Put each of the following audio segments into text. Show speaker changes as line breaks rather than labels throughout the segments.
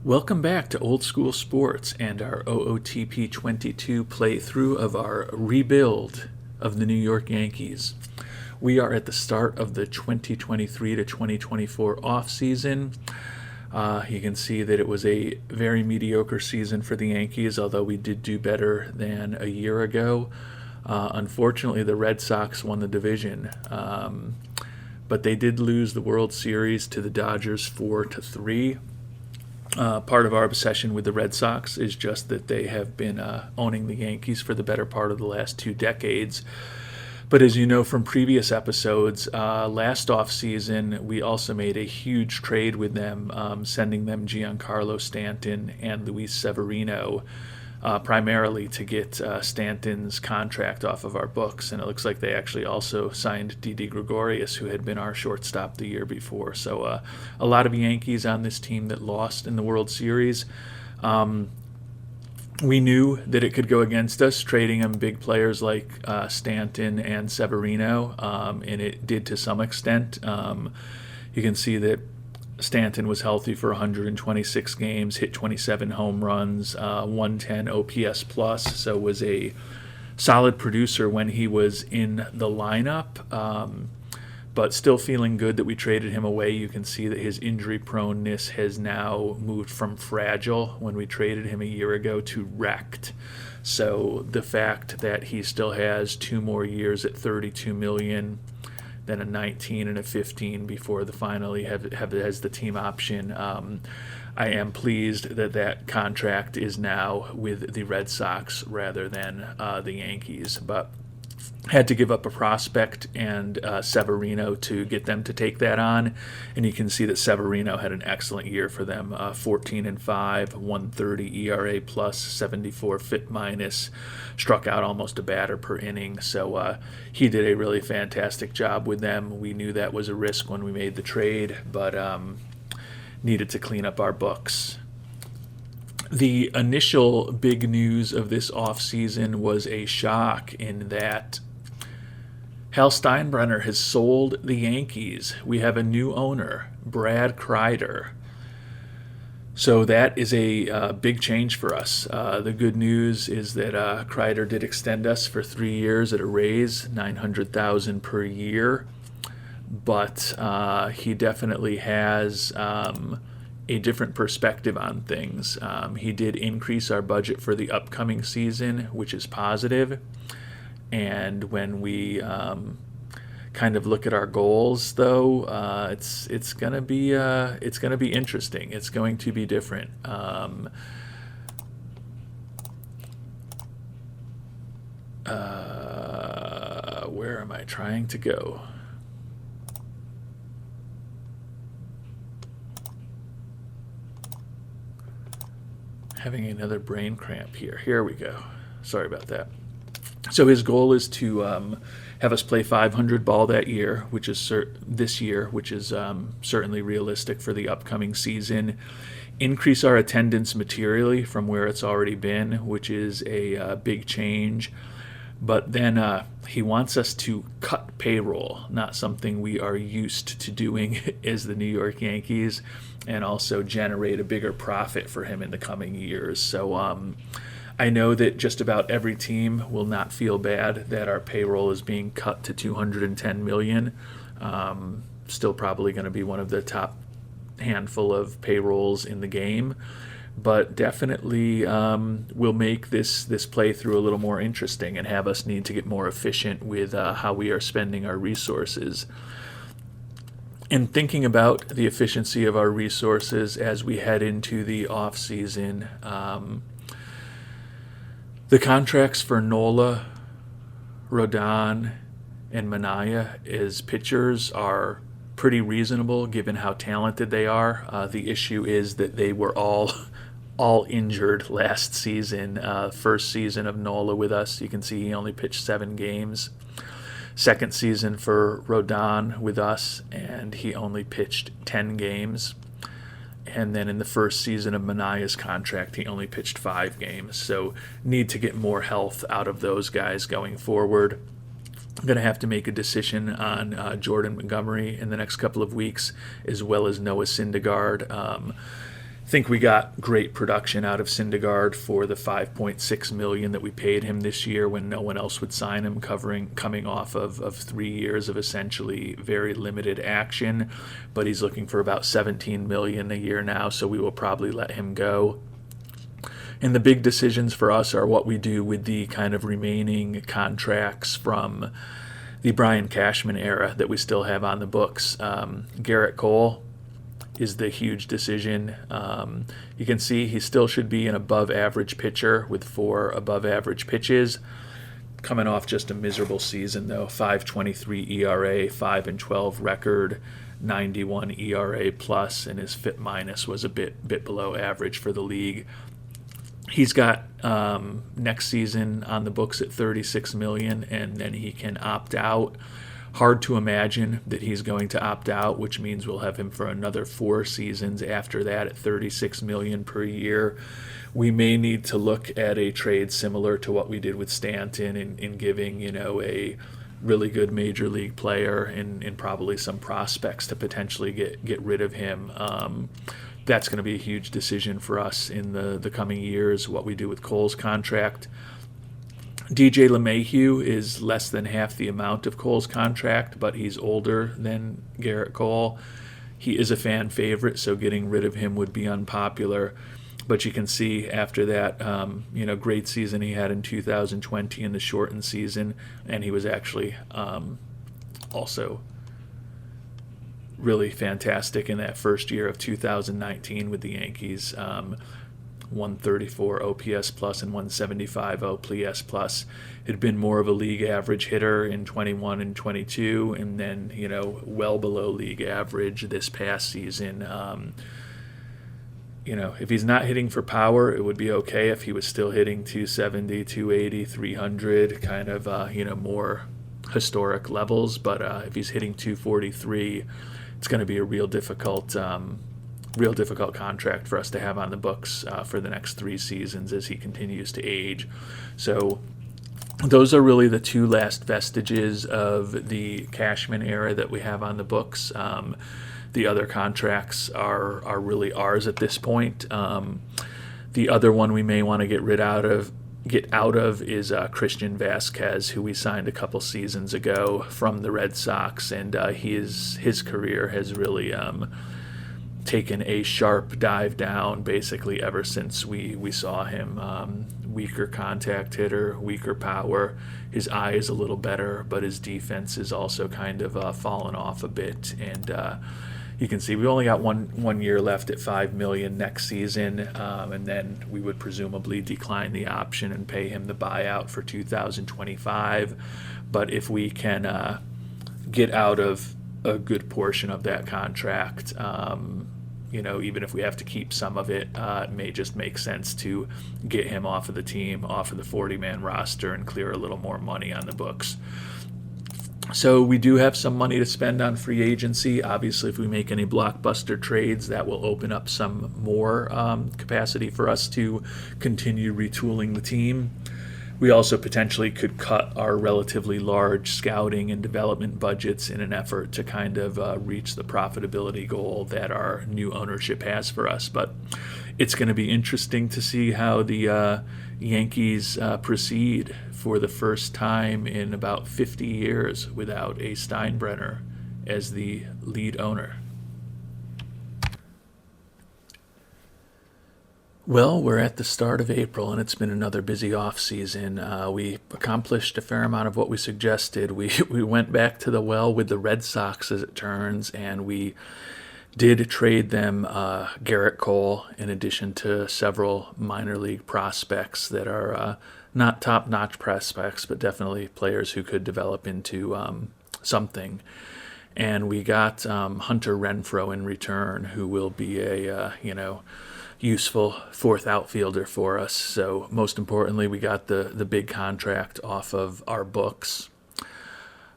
Welcome back to Old School Sports and our OOTP 22 playthrough of our rebuild of the New York Yankees. We are at the start of the 2023 to 2024 offseason. You can see that it was a very mediocre season for the Yankees, although we did do better than a year ago. Unfortunately, the Red Sox won the division, but they did lose the World Series to the Dodgers 4-3. Part of our obsession with the Red Sox is just that they have been owning the Yankees for the better part of the last 2 decades. But as you know from previous episodes, last offseason we also made a huge trade with them, sending them Giancarlo Stanton and Luis Severino, primarily to get Stanton's contract off of our books. And it looks like they actually also signed Didi Gregorius, who had been our shortstop the year before. So a lot of Yankees on this team that lost in the World Series. We knew that it could go against us, trading them big players like Stanton and Severino, and it did to some extent. You can see that Stanton was healthy for 126 games, hit 27 home runs, 110 OPS plus, so was a solid producer when he was in the lineup. But still feeling good that we traded him away. You can see that his injury proneness has now moved from fragile when we traded him a year ago to wrecked. So the fact that he still has 2 more years at $32 million, then a 19 and a 15 before the finally has the team option. I am pleased that that contract is now with the Red Sox rather than the Yankees, but had to give up a prospect and Severino to get them to take that on, and you can see that Severino had an excellent year for them, 14-5, 130 ERA plus, 74 FIP minus, struck out almost a batter per inning, so he did a really fantastic job with them. We knew that was a risk when we made the trade, but needed to clean up our books. The initial big news of this offseason was a shock in that Hal Steinbrenner has sold the Yankees. We have a new owner, Brad Kreider. So that is a big change for us. The good news is that Kreider did extend us for 3 years at a raise, $900,000 per year. But he definitely has a different perspective on things. He did increase our budget for the upcoming season, which is positive. And when we kind of look at our goals, though, it's gonna be interesting. It's going to be different. Where am I trying to go? Having another brain cramp here. Here we go. Sorry about that. So his goal is to have us play 500 ball that year, which is this year, which is certainly realistic for the upcoming season. Increase our attendance materially from where it's already been, which is a big change. But then he wants us to cut payroll, not something we are used to doing as the New York Yankees, and also generate a bigger profit for him in the coming years. So I know that just about every team will not feel bad that our payroll is being cut to $210 million. Still probably going to be one of the top handful of payrolls in the game, but definitely will make this playthrough a little more interesting and have us need to get more efficient with how we are spending our resources. And thinking about the efficiency of our resources as we head into the off season, the contracts for Nola, Rodon, and Manaea as pitchers are pretty reasonable given how talented they are. The issue is that they were all injured last season. First season of Nola with us, you can see he only pitched 7 games. Second season for Rodon with us, and he only pitched 10 games. And then in the first season of Manaea's contract, he only pitched 5 games. So need to get more health out of those guys going forward. I'm going to have to make a decision on Jordan Montgomery in the next couple of weeks, as well as Noah Syndergaard. think we got great production out of Syndergaard for the $5.6 million that we paid him this year when no one else would sign him, coming off of 3 years of essentially very limited action. But he's looking for about $17 million a year now, so we will probably let him go. And the big decisions for us are what we do with the kind of remaining contracts from the Brian Cashman era that we still have on the books. Garrett Cole is the huge decision. You can see he still should be an above-average pitcher with 4 above-average pitches. Coming off just a miserable season, though. 5.23 ERA, 5-12 record, 91 ERA plus, and his FIP minus was a bit below average for the league. He's got next season on the books at $36 million, and then he can opt out. Hard to imagine that he's going to opt out, which means we'll have him for another 4 seasons after that at $36 million per year. We may need to look at a trade similar to what we did with Stanton in giving, a really good major league player and probably some prospects to potentially get rid of him. That's going to be a huge decision for us in the coming years, what we do with Cole's contract. DJ LeMahieu is less than half the amount of Cole's contract, but he's older than Garrett Cole. He is a fan favorite, so getting rid of him would be unpopular. But you can see after that, great season he had in 2020 in the shortened season, and he was actually also really fantastic in that first year of 2019 with the Yankees. 134 OPS plus and 175 OPS plus. Had been more of a league average hitter in 21 and 22, and then well below league average this past season. If he's not hitting for power, it would be okay if he was still hitting 270, 280, 300, kind of more historic levels. But if he's hitting 243, it's going to be a real difficult contract for us to have on the books for the next 3 seasons as he continues to age. So those are really the 2 last vestiges of the Cashman era that we have on the books. The other contracts are really ours at this point. The other one we may want to get out of is Christian Vasquez, who we signed a couple seasons ago from the Red Sox, and his career has really taken a sharp dive down basically ever since we saw him. Weaker contact hitter, weaker power. His eye is a little better, but his defense is also kind of fallen off a bit. And you can see we only got one year left at $5 million next season, and then we would presumably decline the option and pay him the buyout for 2025. But if we can get out of a good portion of that contract, even if we have to keep some of it, it may just make sense to get him off of the team, off of the 40-man roster, and clear a little more money on the books. So we do have some money to spend on free agency. Obviously, if we make any blockbuster trades, that will open up some more capacity for us to continue retooling the team. We also potentially could cut our relatively large scouting and development budgets in an effort to kind of reach the profitability goal that our new ownership has for us. But it's going to be interesting to see how the Yankees proceed for the first time in about 50 years without a Steinbrenner as the lead owner. Well, we're at the start of April, and it's been another busy off-season. We accomplished a fair amount of what we suggested. We went back to the well with the Red Sox, as it turns, and we did trade them Garrett Cole in addition to several minor league prospects that are not top-notch prospects, but definitely players who could develop into something. And we got Hunter Renfroe in return, who will be a, useful 4th outfielder for us. So most importantly, we got the big contract off of our books.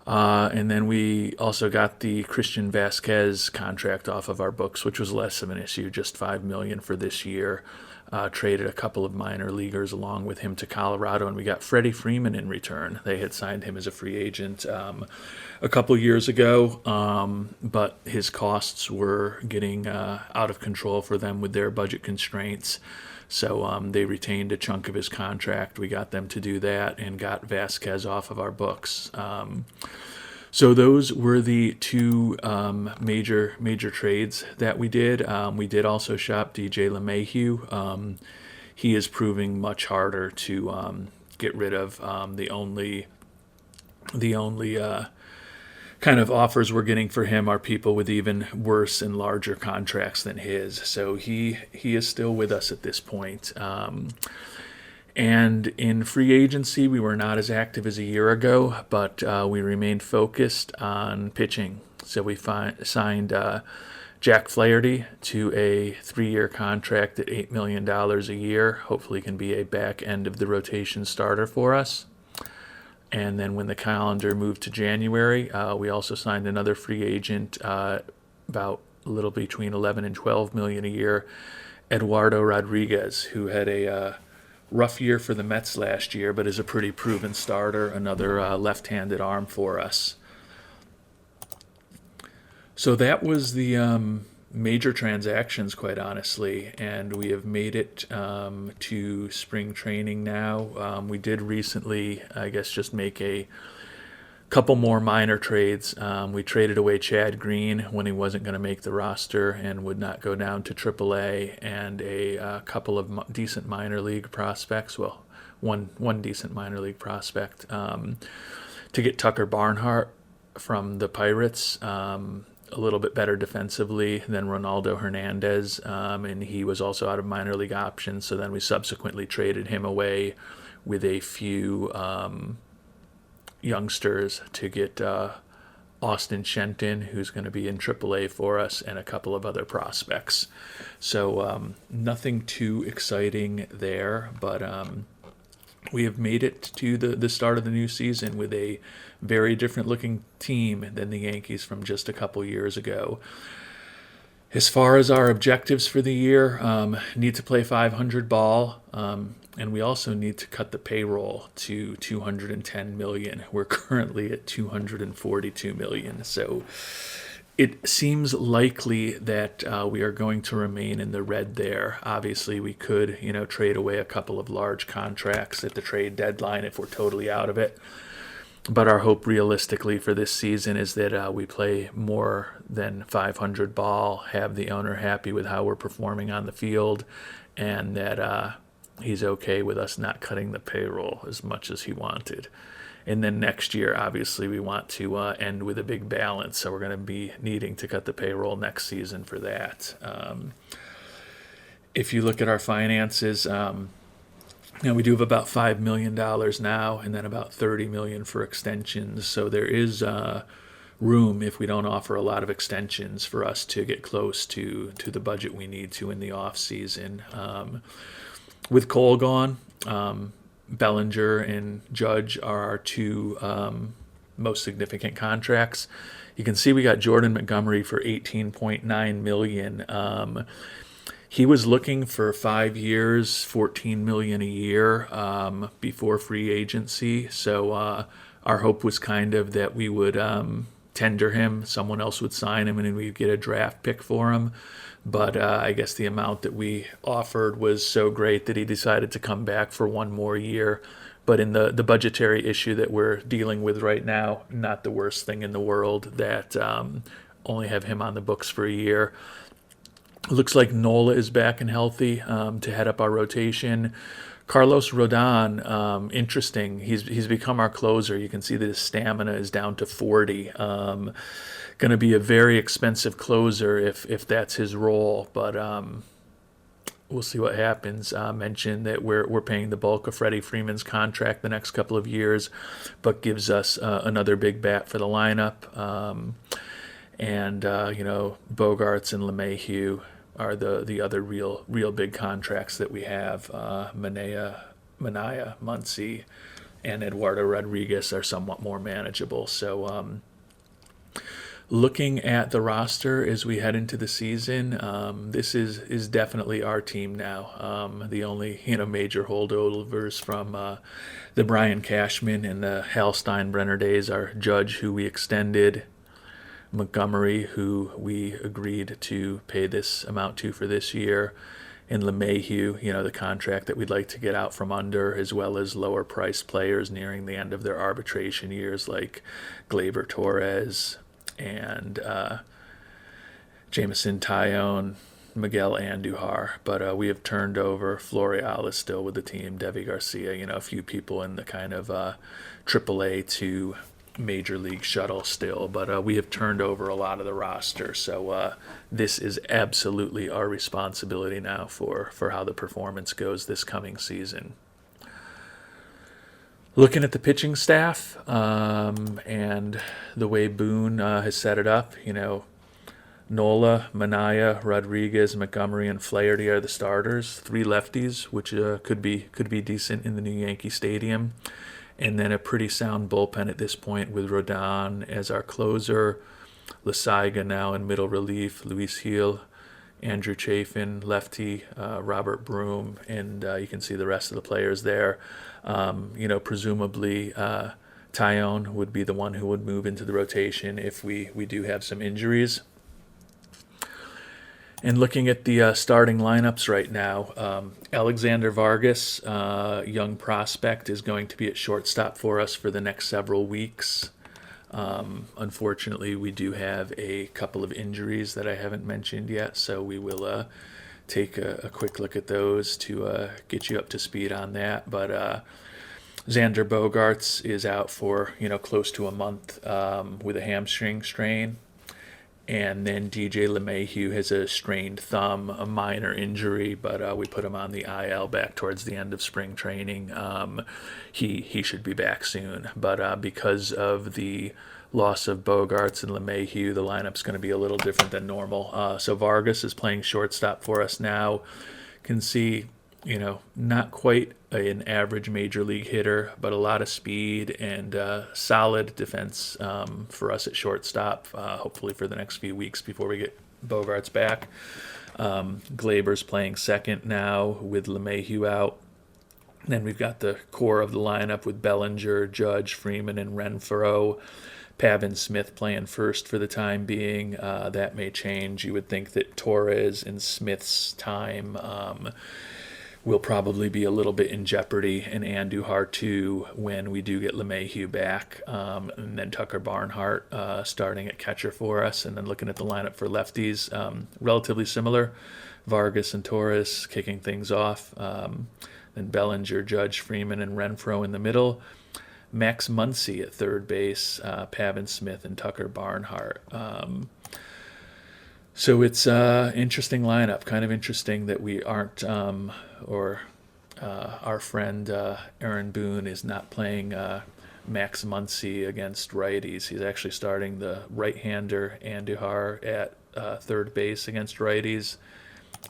And then we also got the Christian Vasquez contract off of our books, which was less of an issue, just $5 million for this year. Traded a couple of minor leaguers along with him to Colorado, and we got Freddie Freeman in return. They had signed him as a free agent a couple years ago, but his costs were getting out of control for them with their budget constraints. So they retained a chunk of his contract. We got them to do that and got Vasquez off of our books. So those were the two major trades that we did. We did also shop DJ LeMahieu. He is proving much harder to get rid of. The only kind of offers we're getting for him are people with even worse and larger contracts than his. So he is still with us at this point. And in free agency, we were not as active as a year ago, but we remained focused on pitching. So we signed Jack Flaherty to a 3-year contract at $8 million a year. Hopefully can be a back end of the rotation starter for us. And then when the calendar moved to January, we also signed another free agent, about a little between 11 and 12 million a year, Eduardo Rodriguez, who had a rough year for the Mets last year, but is a pretty proven starter, another left-handed arm for us. So that was the major transactions, quite honestly, and we have made it to spring training now. We did recently, I guess, just make a couple more minor trades. We traded away Chad Green when he wasn't going to make the roster and would not go down to AAA, and a couple of decent minor league prospects. Well, one decent minor league prospect to get Tucker Barnhart from the Pirates. A little bit better defensively than Ronaldo Hernandez, and he was also out of minor league options. So then we subsequently traded him away with a few youngsters to get Austin Shenton, who's going to be in AAA for us, and a couple of other prospects. So nothing too exciting there, but we have made it to the start of the new season with a very different looking team than the Yankees from just a couple years ago. As far as our objectives for the year, need to play 500 ball, and we also need to cut the payroll to 210 million. We're currently at 242 million. So it seems likely that we are going to remain in the red there. Obviously, we could, trade away a couple of large contracts at the trade deadline if we're totally out of it. But our hope realistically for this season is that we play more than 500 ball, have the owner happy with how we're performing on the field, and that he's okay with us not cutting the payroll as much as he wanted. And then next year, obviously, we want to end with a big balance, so we're going to be needing to cut the payroll next season for that. If you look at our finances, we do have about $5 million now, and then about $30 million for extensions. So there is room, if we don't offer a lot of extensions, for us to get close to the budget we need to in the off season. With Cole gone, Bellinger and Judge are our two most significant contracts. You can see we got Jordan Montgomery for $18.9 million. He was looking for 5 years, $14 million a year before free agency. So our hope was kind of that we would tender him, someone else would sign him, and then we'd get a draft pick for him. But I guess the amount that we offered was so great that he decided to come back for one more year. But in the budgetary issue that we're dealing with right now, not the worst thing in the world that only have him on the books for a year. Looks like Nola is back and healthy to head up our rotation. Carlos Rodon, interesting. He's become our closer. You can see that his stamina is down to 40. Going to be a very expensive closer if that's his role, but we'll see what happens. Mentioned that we're paying the bulk of Freddie Freeman's contract the next couple of years, but gives us another big bat for the lineup. And Bogarts and LeMahieu are the other real big contracts that we have. Manaea, Muncy, and Eduardo Rodriguez are somewhat more manageable. So looking at the roster as we head into the season, this is definitely our team now. The only major holdovers from the Brian Cashman and the Hal Steinbrenner days are Judge, who we extended, Montgomery, who we agreed to pay this amount to for this year, and LeMahieu, the contract that we'd like to get out from under, as well as lower priced players nearing the end of their arbitration years like Gleyber Torres and Jameson Taillon, Miguel Andujar. But we have turned over. Florial is still with the team, Devi Garcia, a few people in the kind of AAA to Major League shuttle still. But we have turned over a lot of the roster. So this is absolutely our responsibility now for how the performance goes this coming season. Looking at the pitching staff and the way Boone has set it up, Nola, Minaya, Rodriguez, Montgomery, and Flaherty are the starters. 3 lefties, which could be decent in the new Yankee Stadium, and then a pretty sound bullpen at this point with Rodon as our closer, Lasaiga now in middle relief, Luis Gil, Andrew Chafin, lefty, Robert Broom, and you can see the rest of the players there. Presumably Taillon would be the one who would move into the rotation if we do have some injuries. And looking at the starting lineups right now, Alexander Vargas, young prospect, is going to be at shortstop for us for the next several weeks. Unfortunately, we do have a couple of injuries that I haven't mentioned yet, so we will take a quick look at those to get you up to speed on that. But Xander Bogaerts is out for close to a month with a hamstring strain. And then DJ LeMahieu has a strained thumb, a minor injury, but we put him on the IL back towards the end of spring training. He should be back soon. But because of the loss of Bogaerts and LeMahieu, the lineup's going to be a little different than normal. So Vargas is playing shortstop for us now. Can see, not quite an average major league hitter, but a lot of speed and solid defense for us at shortstop, hopefully for the next few weeks before we get Bogaerts back. Gleyber's playing second now with LeMahieu out. Then we've got the core of the lineup with Bellinger, Judge, Freeman, and Renfroe. Pavin Smith playing first for the time being. That may change. You would think that Torres and Smith's time will probably be a little bit in jeopardy, and Andujar too when we do get LeMahieu back. And then Tucker Barnhart starting at catcher for us. And then looking at the lineup for lefties, relatively similar. Vargas and Torres kicking things off. Then Bellinger, Judge, Freeman, and Renfroe in the middle. Max Muncy at third base, Pavin Smith, and Tucker Barnhart. So it's an interesting lineup. Kind of interesting that we aren't, our friend Aaron Boone is not playing Max Muncy against righties. He's actually starting the right-hander Andujar at third base against righties,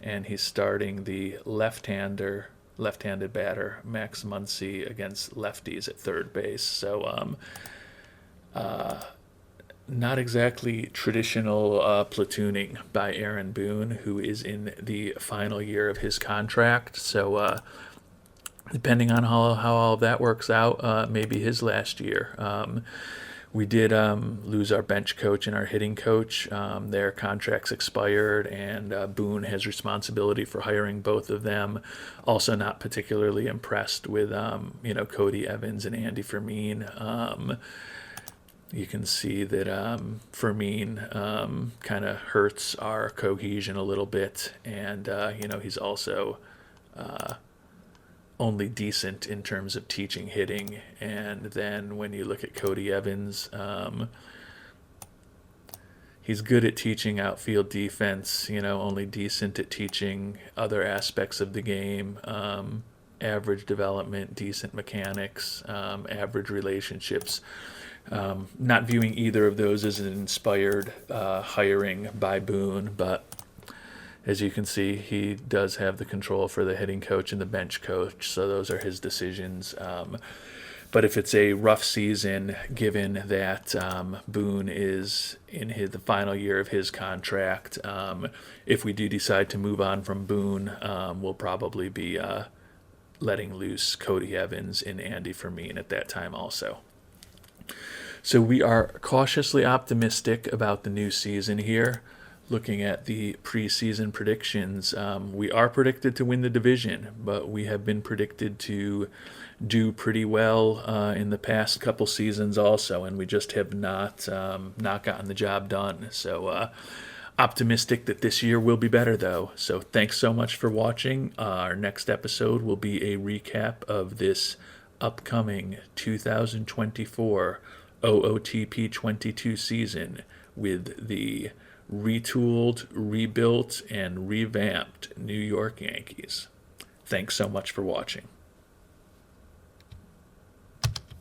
and he's starting the left-handed batter Max Muncy against lefties at third base. So not exactly traditional platooning by Aaron Boone, who is in the final year of his contract. So depending on how all of that works out, maybe his last year. We did lose our bench coach and our hitting coach. Their contracts expired, and Boone has responsibility for hiring both of them. Also not particularly impressed with, Cody Evans and Andy Fermin. You can see that Fermin kind of hurts our cohesion a little bit, and, he's also only decent in terms of teaching hitting. And then when you look at Cody Evans, he's good at teaching outfield defense, only decent at teaching other aspects of the game, average development, decent mechanics, average relationships. Not viewing either of those as an inspired hiring by Boone, but as you can see, he does have the control for the hitting coach and the bench coach, so those are his decisions. But if it's a rough season, given that Boone is in the final year of his contract, if we do decide to move on from Boone, we'll probably be letting loose Cody Evans and Andy Fermin at that time also. So we are cautiously optimistic about the new season here. Looking at the preseason predictions, we are predicted to win the division, but we have been predicted to do pretty well in the past couple seasons also, and we just have not gotten the job done. So optimistic that this year will be better, though. So thanks so much for watching. Our next episode will be a recap of this upcoming 2024 OOTP 22 season with the retooled, rebuilt, and revamped New York Yankees. Thanks so much for watching.